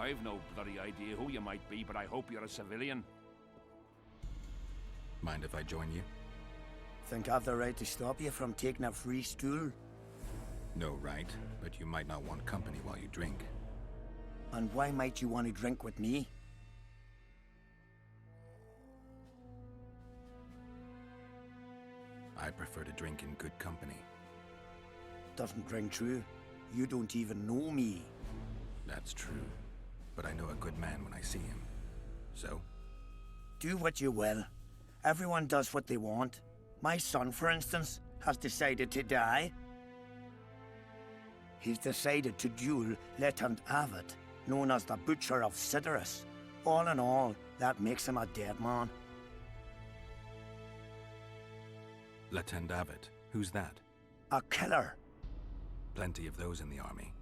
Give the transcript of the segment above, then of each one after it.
I've no bloody idea who you might be, but I hope you're a civilian. Mind if I join you? Think I've the right to stop you from taking a free stool? No right, but you might not want company while you drink. And why might you want to drink with me? I prefer to drink in good company. Doesn't ring true. You don't even know me. That's true. But I know a good man when I see him. So? Do what you will. Everyone does what they want. My son, for instance, has decided to die. He's decided to duel Lieutenant Avid, known as the Butcher of Cidaris. All in all, that makes him a dead man. Lieutenant Avid? Who's that? A killer. Plenty of those in the army.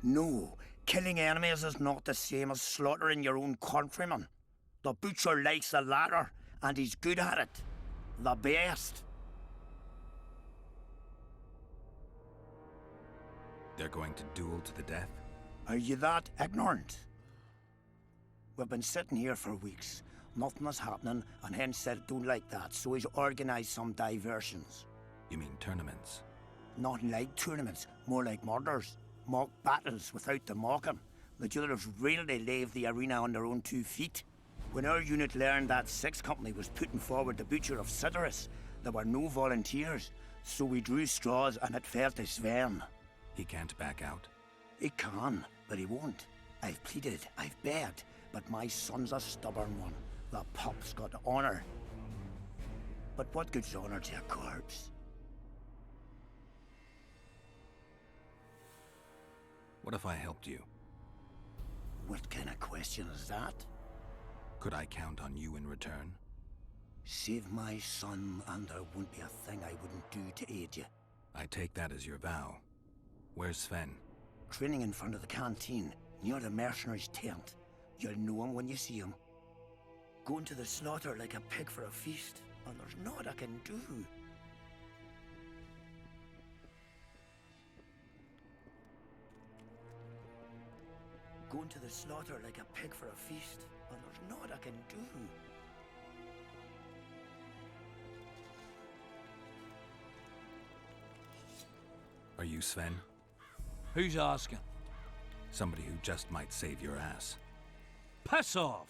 No, killing enemies is not the same as slaughtering your own countrymen. The Butcher likes the latter, and he's good at it. The best. They're going to duel to the death? Are you that ignorant? We've been sitting here for weeks. Nothing is happening, and Hen said don't like that, so he's organised some diversions. You mean tournaments? Not like tournaments, more like murders. Mock battles without the mocking. The jailers really leave the arena on their own 2 feet. When our unit learned that 6th Company was putting forward the Butcher of Cidaris, there were no volunteers, so we drew straws and it fell to Sven. He can't back out? He can, but he won't. I've pleaded, I've begged, but my son's a stubborn one. The pup's got honour. But what good's honour to a corpse? What if I helped you? What kind of question is that? Could I count on you in return? Save my son, and there won't be a thing I wouldn't do to aid you. I take that as your vow. Where's Sven? Training in front of the canteen, near the mercenaries' tent. You'll know him when you see him. Going to the slaughter like a pig for a feast, and there's naught I can do. Going to the slaughter like a pig for a feast, and there's naught I can do. Are you Sven? Who's asking? Somebody who just might save your ass. Piss off!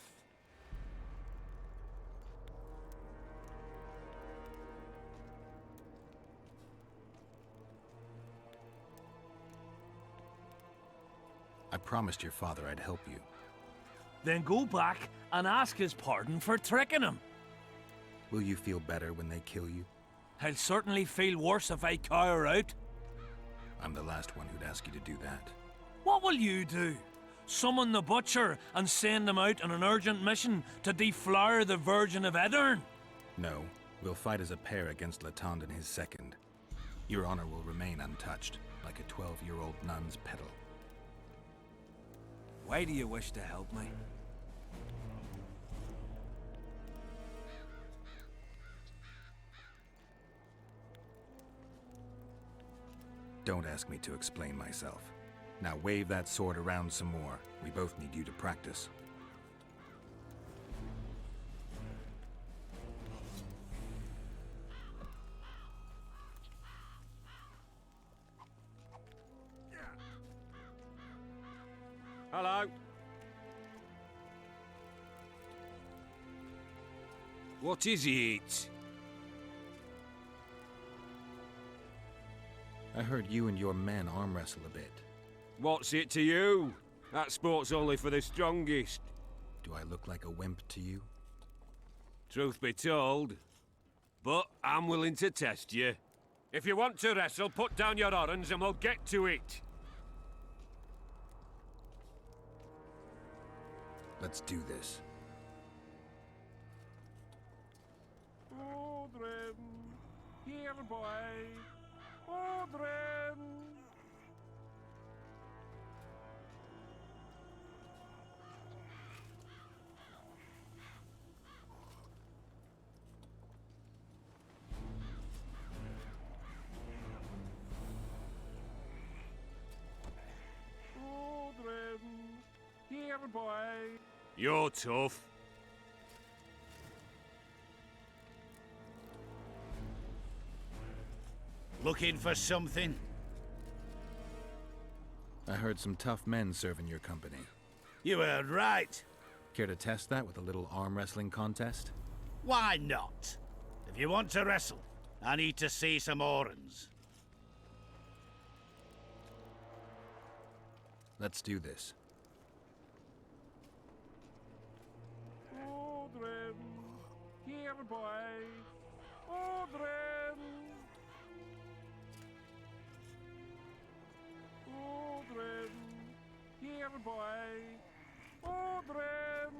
I promised your father I'd help you. Then go back and ask his pardon for tricking him. Will you feel better when they kill you? He'll certainly feel worse if I cower out. I'm the last one who'd ask you to do that. What will you do? Summon the Butcher and send him out on an urgent mission to deflower the Virgin of Edern? No, we'll fight as a pair against Latond and his second. Your honor will remain untouched, like a 12-year-old nun's petal. Why do you wish to help me? Don't ask me to explain myself. Now wave that sword around some more. We both need you to practice. Hello. What is it? I heard you and your men arm wrestle a bit. What's it to you? That sport's only for the strongest. Do I look like a wimp to you? Truth be told. But I'm willing to test you. If you want to wrestle, put down your orange and we'll get to it. Let's do this. Odrin, here boy. Odrin. Odrin, here You're tough. Looking for something? I heard some tough men serve in your company. You heard right. Care to test that with a little arm wrestling contest? Why not? If you want to wrestle, I need to see some Orans. Let's do this. Odrin, here boy. Odrin. Odrin, here boy. Odrin.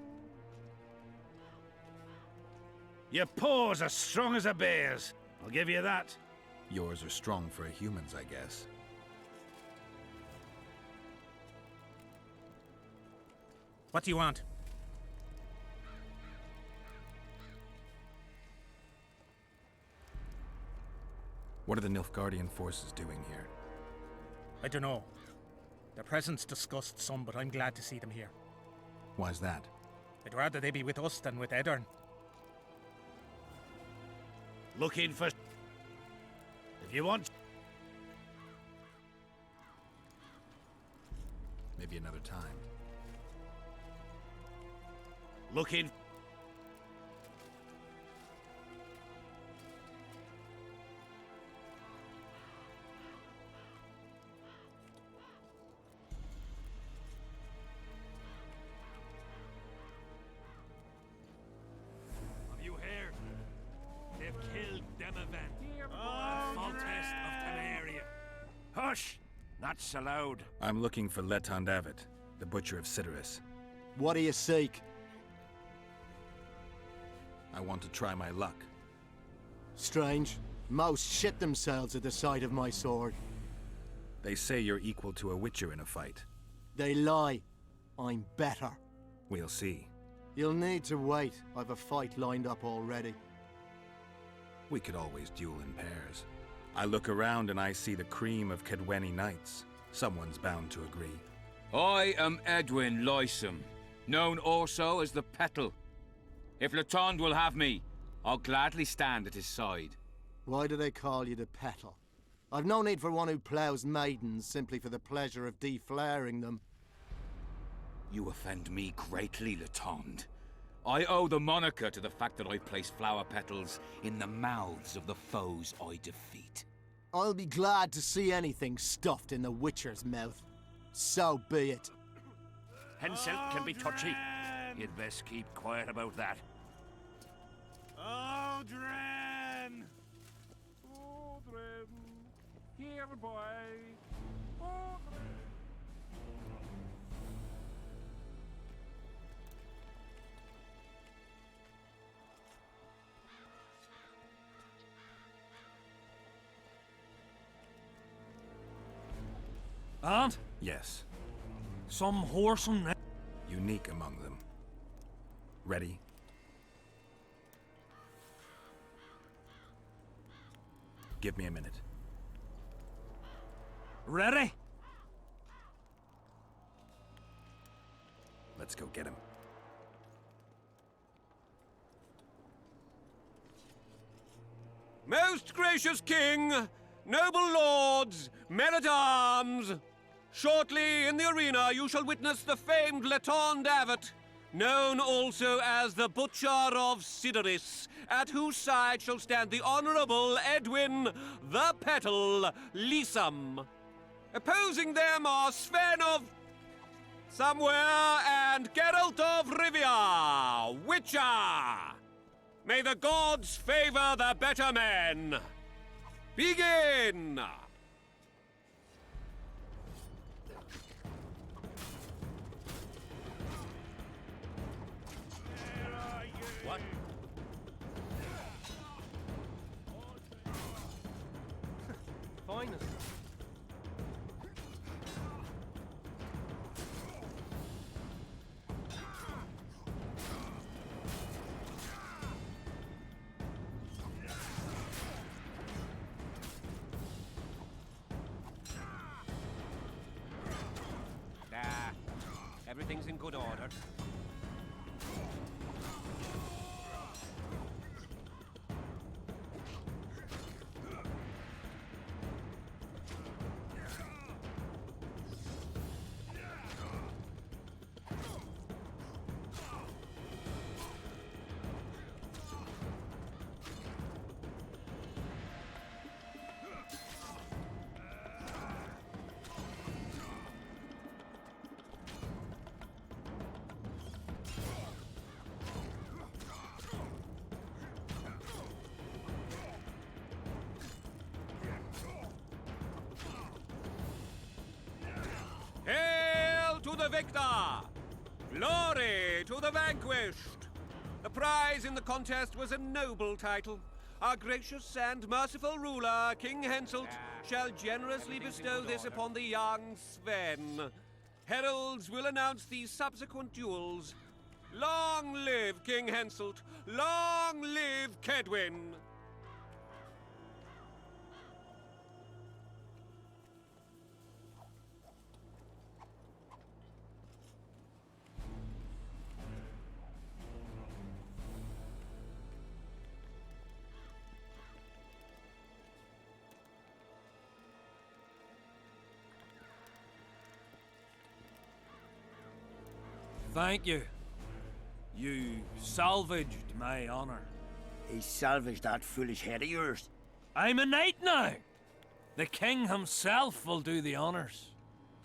Your paws are strong as a bear's. I'll give you that. Yours are strong for a human's, I guess. What do you want? What are the Nilfgaardian forces doing here? I don't know. Their presence disgusts some, but I'm glad to see them here. Why's that? I'd rather they be with us than with Edirn. Looking for... If you want... Maybe another time. Looking... Have you heard? They've killed Demavan, Foltest of Temeria. Hush! Not so loud. I'm looking for Letond Avet, the Butcher of Cidaris. What do you seek? I want to try my luck. Strange. Most shit themselves at the sight of my sword. They say you're equal to a Witcher in a fight. They lie. I'm better. We'll see. You'll need to wait. I've a fight lined up already. We could always duel in pairs. I look around and I see the cream of Kedweni knights. Someone's bound to agree. I am Edwin Lysam, known also as the Petal. If Letond will have me, I'll gladly stand at his side. Why do they call you the Petal? I've no need for one who ploughs maidens simply for the pleasure of deflaring them. You offend me greatly, Letond. I owe the moniker to the fact that I place flower petals in the mouths of the foes I defeat. I'll be glad to see anything stuffed in the Witcher's mouth. So be it. Henselt can be touchy. You'd best keep quiet about that. Odrin! Odrin, here boy. Odrin. And Yes, some whoresome unique among them. Ready? Give me a minute. ready? Let's go get him. Most gracious king, noble lords, men-at-arms, shortly in the arena you shall witness the famed Letond Avet, known also as the Butcher of Cidaris, at whose side shall stand the Honourable Edwin the Petal Lysam. Opposing them are Sven of Somewhere and Geralt of Rivia, Witcher. May the gods favor the better men. Begin! What? Finest. Everything's in good order. victor! Glory to the vanquished! The prize in the contest was a noble title. Our gracious and merciful ruler, King Henselt, shall generously bestow this upon the young Sven. Heralds will announce the subsequent duels. Long live King Henselt! Long live Kedwin! Thank you. You salvaged my honor. He salvaged that foolish head of yours. I'm a knight now. The king himself will do the honors.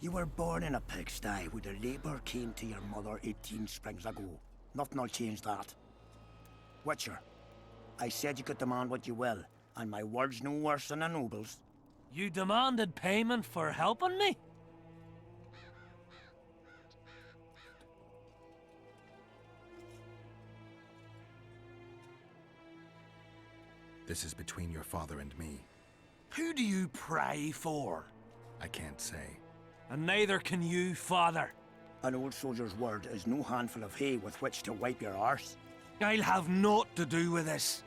You were born in a pigsty where the labour came to your mother 18 springs ago. Nothing'll change that. Witcher, I said you could demand what you will, and my word's no worse than a noble's. You demanded payment for helping me? This is between your father and me. Who do you pray for? I can't say. And neither can you, father. An old soldier's word is no handful of hay with which to wipe your arse. I'll have naught to do with this.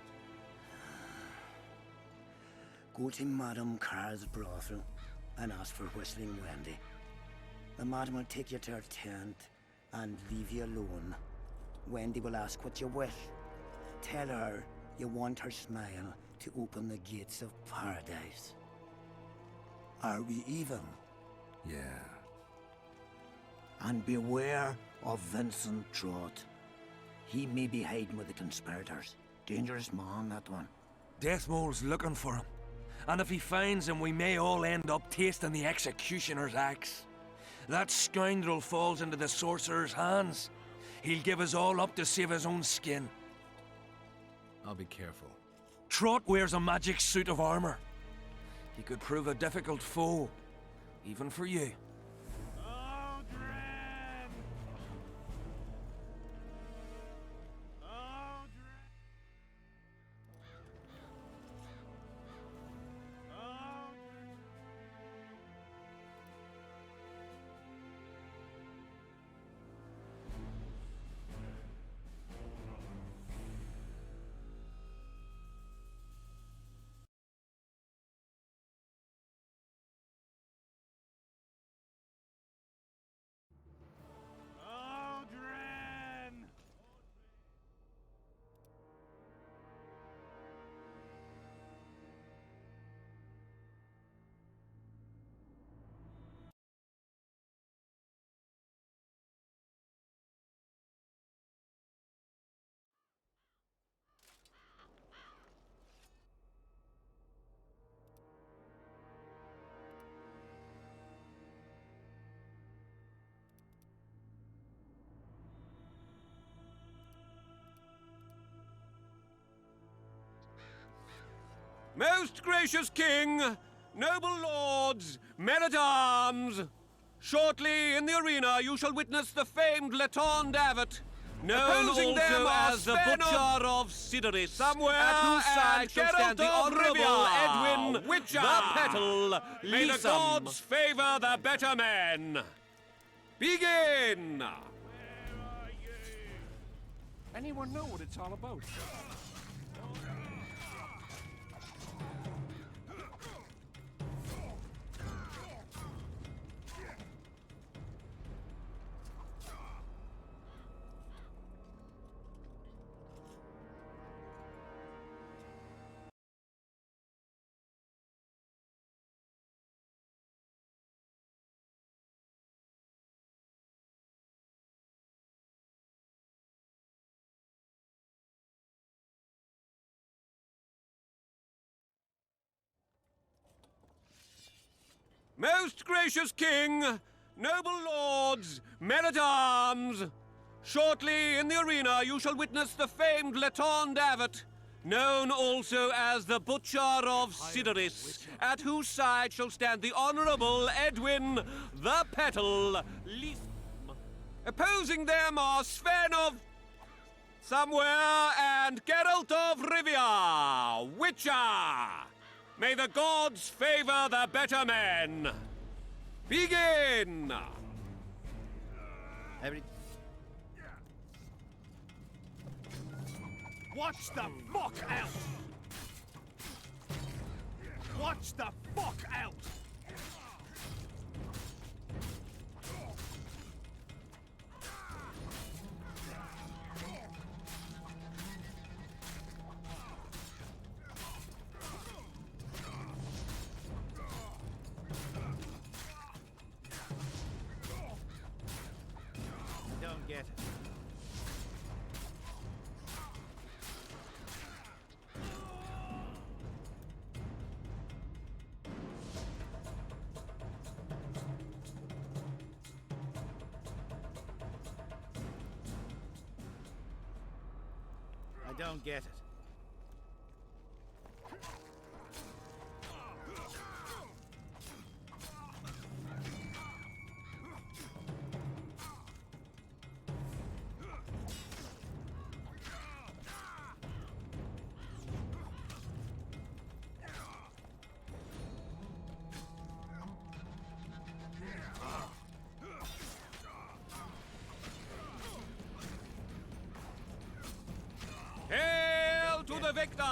Go to Madame Carr's brothel and ask for Whistling Wendy. The madam will take you to her tent and leave you alone. Wendy will ask what you wish. Tell her you want her smile to open the gates of paradise. Are we even? Yeah. And beware of Vincent Trott. He may be hiding with the conspirators. Dangerous man, that one. Deathmole's looking for him. And if he finds him, we may all end up tasting the executioner's axe. That scoundrel falls into the sorcerer's hands. He'll give us all up to save his own skin. I'll be careful. Trott wears a magic suit of armor. He could prove a difficult foe, even for you. Most gracious king, noble lords, men-at-arms, shortly in the arena you shall witness the famed Letond Abbot, known Opposing also them are as the Sven Butcher of Cidaris, Somewhere at whose side and shall stand the Geralt of honourable Rivia, Edwin Witcher. the Petal. May the Leesome. gods favour the better men. Begin! Anyone know what it's all about? Most gracious king, noble lords, men-at-arms, shortly in the arena you shall witness the famed Letond Abbot, known also as the Butcher of Cidaris, at whose side shall stand the honourable Edwin the Petal. Leesome. Opposing them are Sven of somewhere and Geralt of Rivia, Witcher. May the gods favor the better men. Begin! Watch the fuck out! Watch the fuck out! I don't get it. I don't get it. Hail to the victor!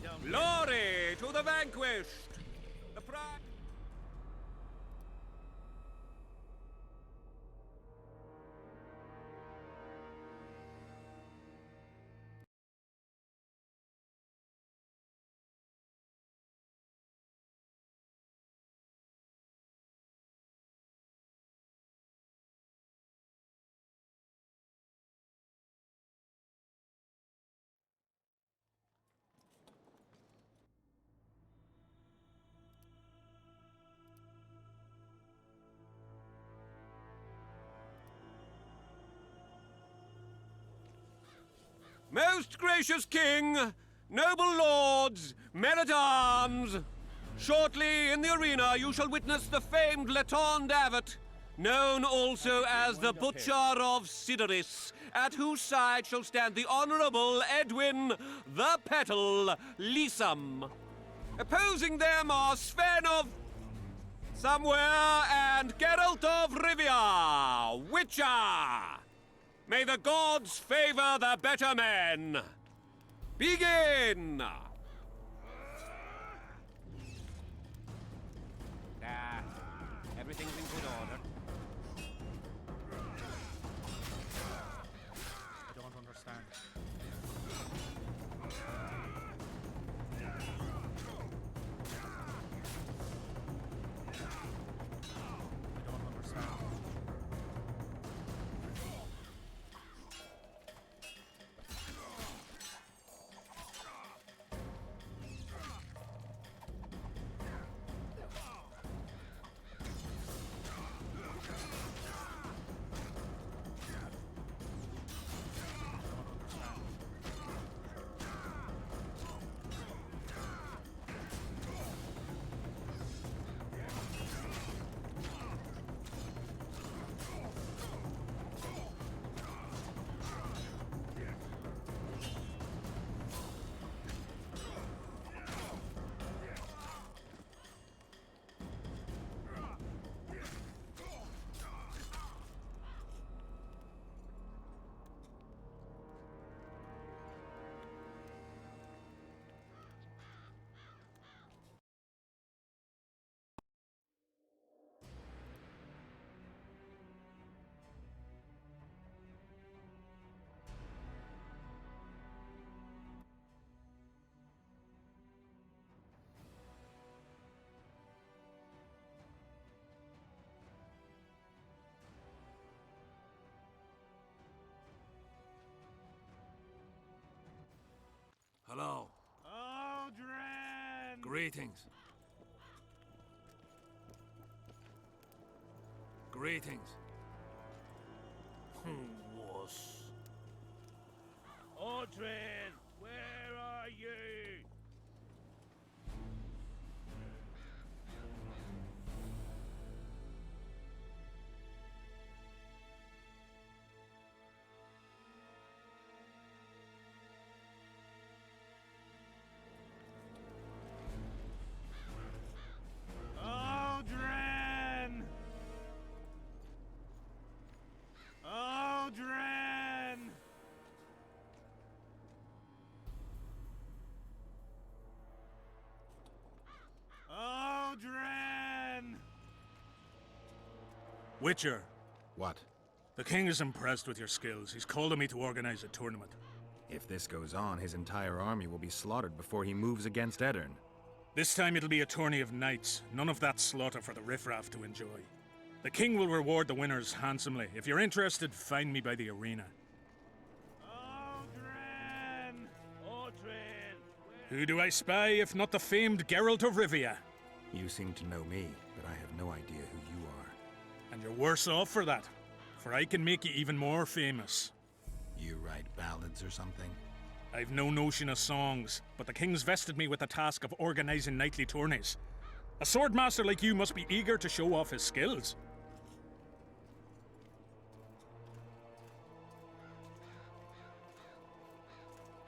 don't Glory to the vanquished! The pride... Most gracious king, noble lords, men-at-arms, shortly in the arena you shall witness the famed Letond Abbot, known also as the Butcher of Cidaris, at whose side shall stand the Honourable Edwin the Petal Lysum. Opposing them are Sven of somewhere and Geralt of Rivia, Witcher. May the gods favor the better men. Begin! Everything's in good order. I don't understand. I don't understand. Hello. Aldrin! Greetings. Greetings. Wuss. Aldrin, where are you? Witcher, What? The king is impressed with your skills. He's called on me to organize a tournament. If this goes on, his entire army will be slaughtered before he moves against Edirn. This time it'll be a tourney of knights. None of that slaughter for the riffraff to enjoy. The king will reward the winners handsomely. If you're interested, find me by the arena. Aldrin! Aldrin! Who do I spy if not the famed Geralt of Rivia? You seem to know me, but I have no idea who you are. And you're worse off for that, for I can make you even more famous. You write ballads or something? I've no notion of songs, but the king's vested me with the task of organizing knightly tourneys. A swordmaster like you must be eager to show off his skills.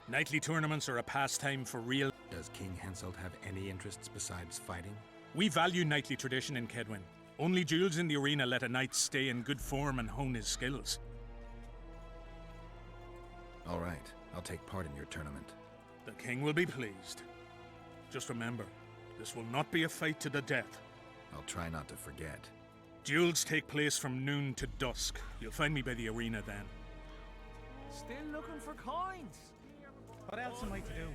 Knightly tournaments are a pastime for real. Does King Henselt have any interests besides fighting? We value knightly tradition in Kedwin. Only duels in the arena let a knight stay in good form and hone his skills. All right, I'll take part in your tournament. The king will be pleased. Just remember, this will not be a fight to the death. I'll try not to forget. Duels take place from noon to dusk. You'll find me by the arena then. Still looking for coins. What else am I to do?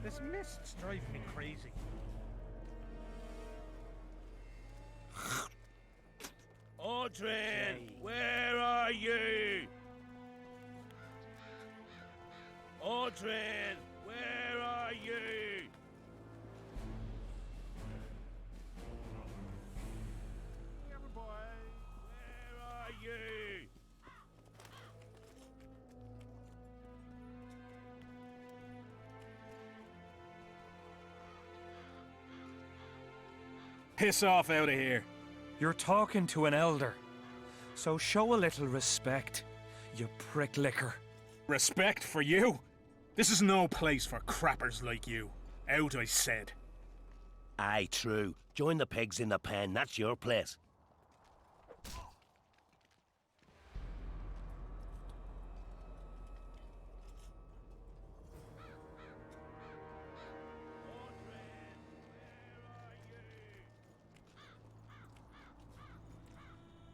This mist's driving me crazy. Aldrin! Where are you? Aldrin! Where are you? Where are you? Piss off out of here. You're talking to an elder, so show a little respect, you pricklicker. Respect for you? This is no place for crappers like you. Out, I said. Aye, true. Join the pigs in the pen, that's your place.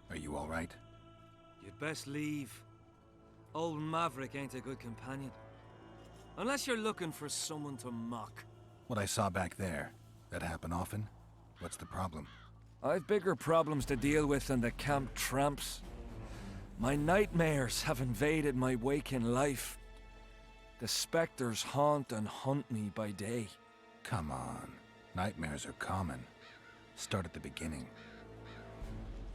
Are you all right? You'd best leave. Old Maverick ain't a good companion. Unless you're looking for someone to mock. What I saw back there, that happen often? What's the problem? I've bigger problems to deal with than the camp tramps. My nightmares have invaded my waking life. The specters haunt and hunt me by day. Come on. Nightmares are common. Start at the beginning.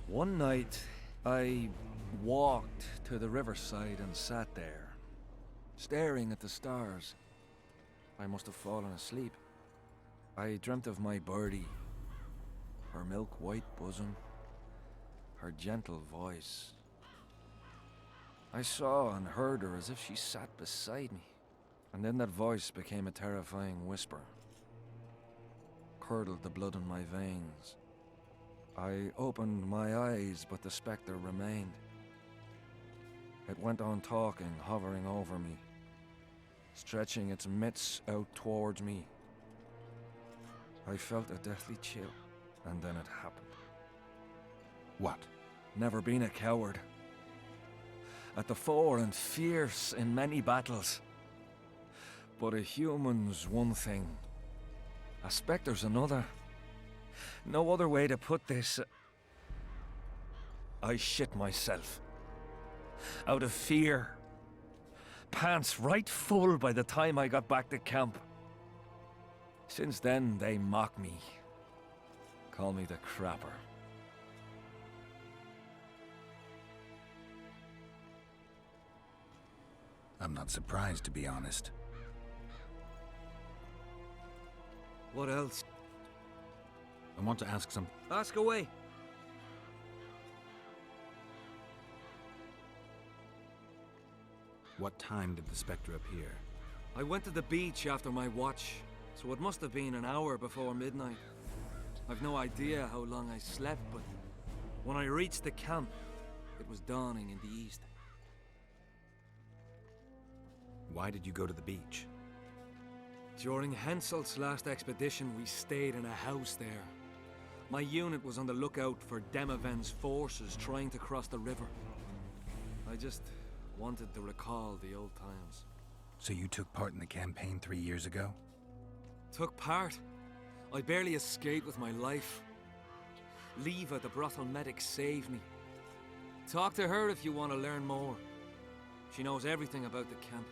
One night, I walked to the riverside and sat there, staring at the stars. I must have fallen asleep. I dreamt of my birdie, her milk-white bosom, her gentle voice. I saw and heard her as if she sat beside me, and then that voice became a terrifying whisper, curdled the blood in my veins. I opened my eyes, but the spectre remained. It went on talking, hovering over me, stretching its mitts out towards me. I felt a deathly chill, and then it happened. What? Never been a coward. At the fore and fierce in many battles. But a human's one thing, a spectre's another. No other way to put this. I shit myself. Out of fear. Pants right full by the time I got back to camp. Since then, they mock me. Call me the crapper. I'm not surprised, to be honest. What else? I want to ask something. Ask away. What time did the spectre appear? I went to the beach after my watch, so it must have been an hour before midnight. I've no idea how long I slept, but when I reached the camp, it was dawning in the east. Why did you go to the beach? During Henselt's last expedition, we stayed in a house there. My unit was on the lookout for Demaven's forces trying to cross the river. I just wanted to recall the old times. So you took part in the campaign 3 years ago? Took part? I barely escaped with my life. Leva, the brothel medic, saved me. Talk to her if you want to learn more. She knows everything about the camp.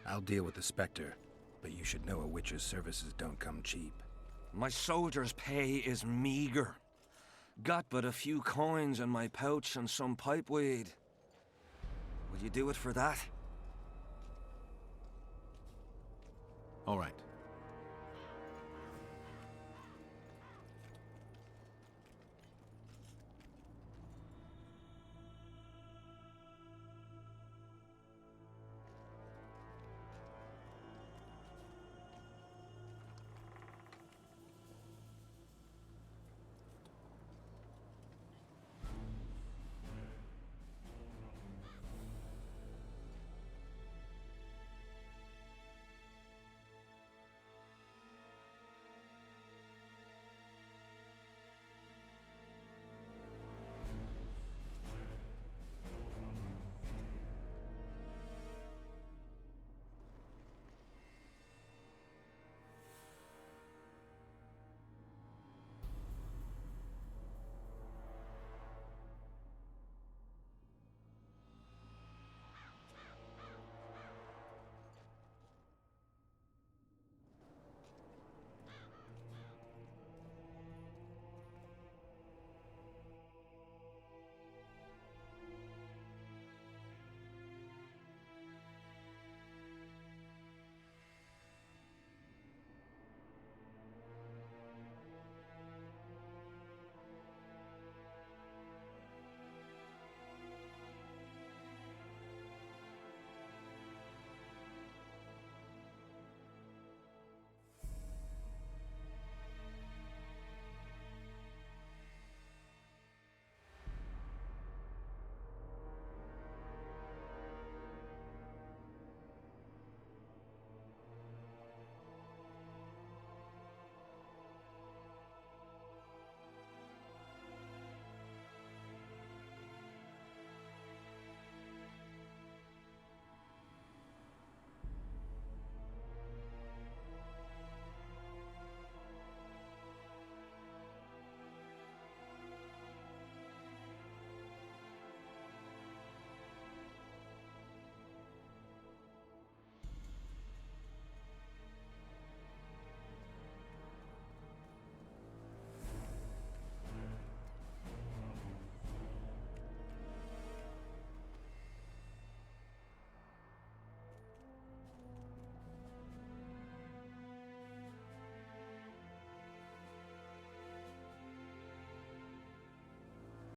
I'll deal with the Spectre, but you should know a witch's services don't come cheap. My soldier's pay is meager. Got but a few coins in my pouch and some pipeweed. Will you do it for that? All right.